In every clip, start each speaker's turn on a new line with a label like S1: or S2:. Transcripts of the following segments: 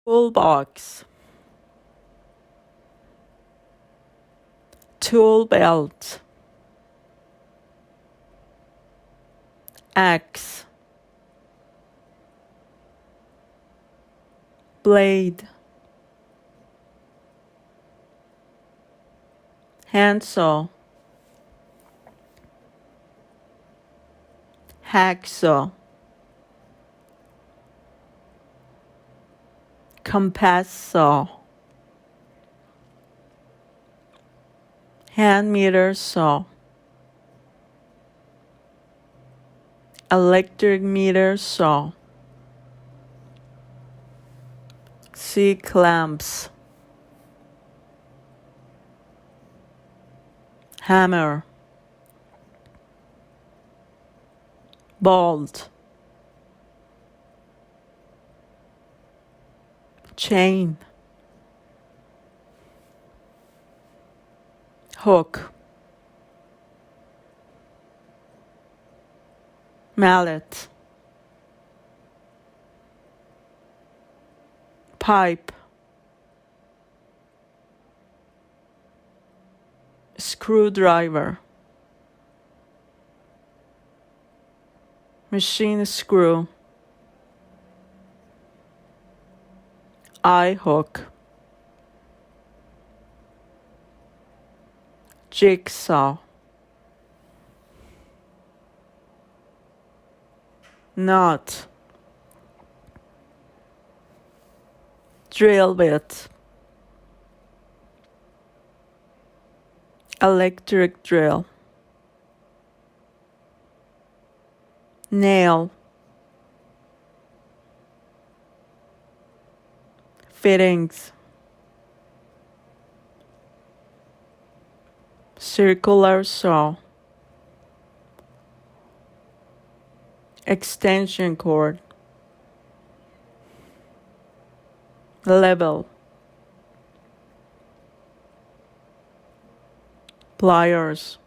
S1: toolbox, tool belt, axe, blade, handsaw, hacksaw, compass saw, hand meter saw, electric meter saw, C-clamps, hammer, bolt, chain, hook, mallet, pipe, screwdriver, machine screw, eye hook, jigsaw, knot, drill bit, electric drill, nail, fittings, circular saw, extension cord, level, pliers,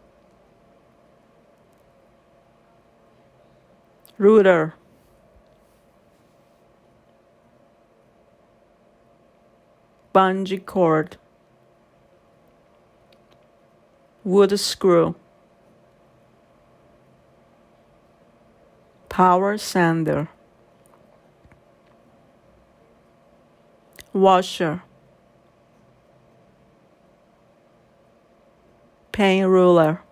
S1: router, bungee cord, wood screw, power sander, washer, paint ruler,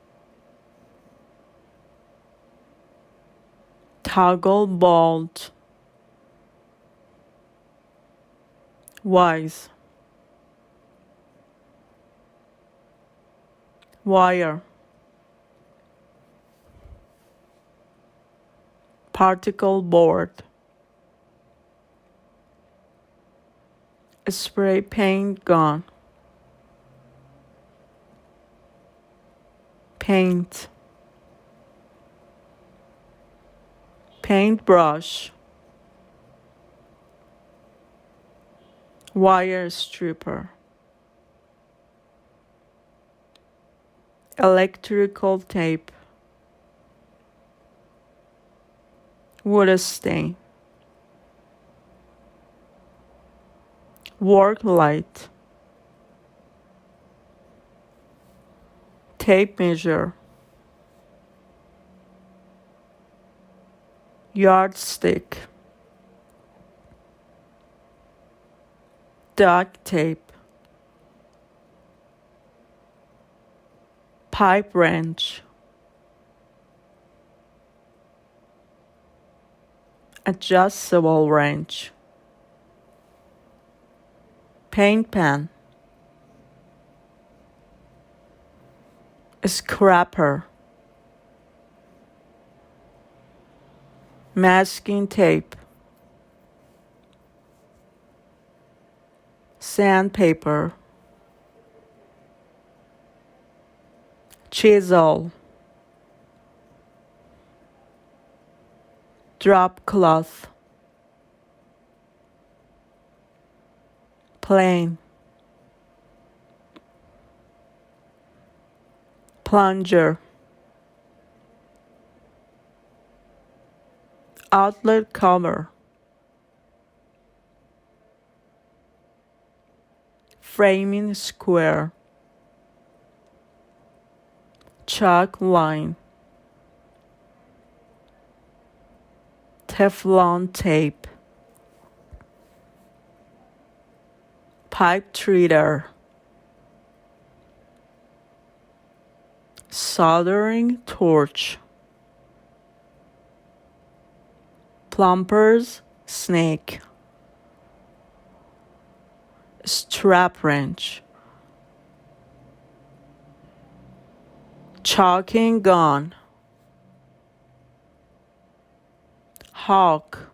S1: toggle bolt, vise, wire, particle board, spray paint gun, paint, paintbrush, wire stripper, electrical tape, wood stain, work light, tape measure, yardstick, duct tape, pipe wrench, adjustable wrench, paint pan, scraper, masking tape, sandpaper, chisel, drop cloth, plane, plunger, outlet cover, framing square, chalk line, Teflon tape, pipe treater, soldering torch, plumber's snake, strap wrench, chalking gun, hawk,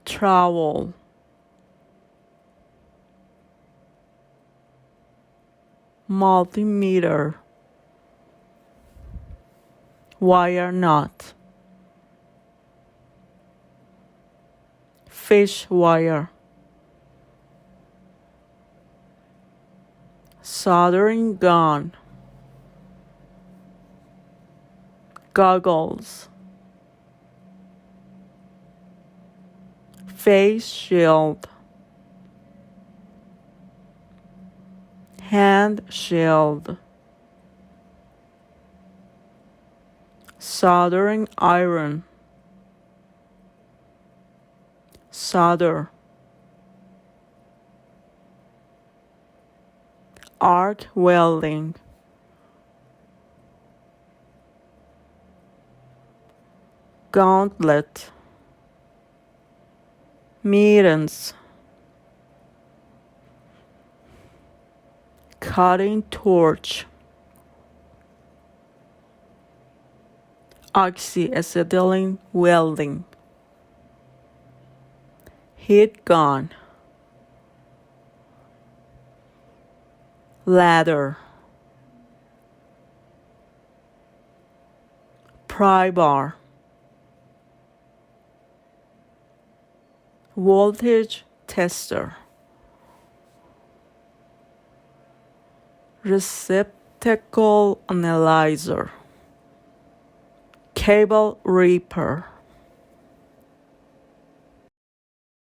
S1: trowel, multimeter, wire knot, fish wire, soldering gun, goggles, face shield, hand shield, soldering iron, solder, arc welding, gauntlet, mittens, cutting torch, oxyacetylene welding, heat gun, ladder, pry bar, voltage tester, receptacle analyzer, cable reaper,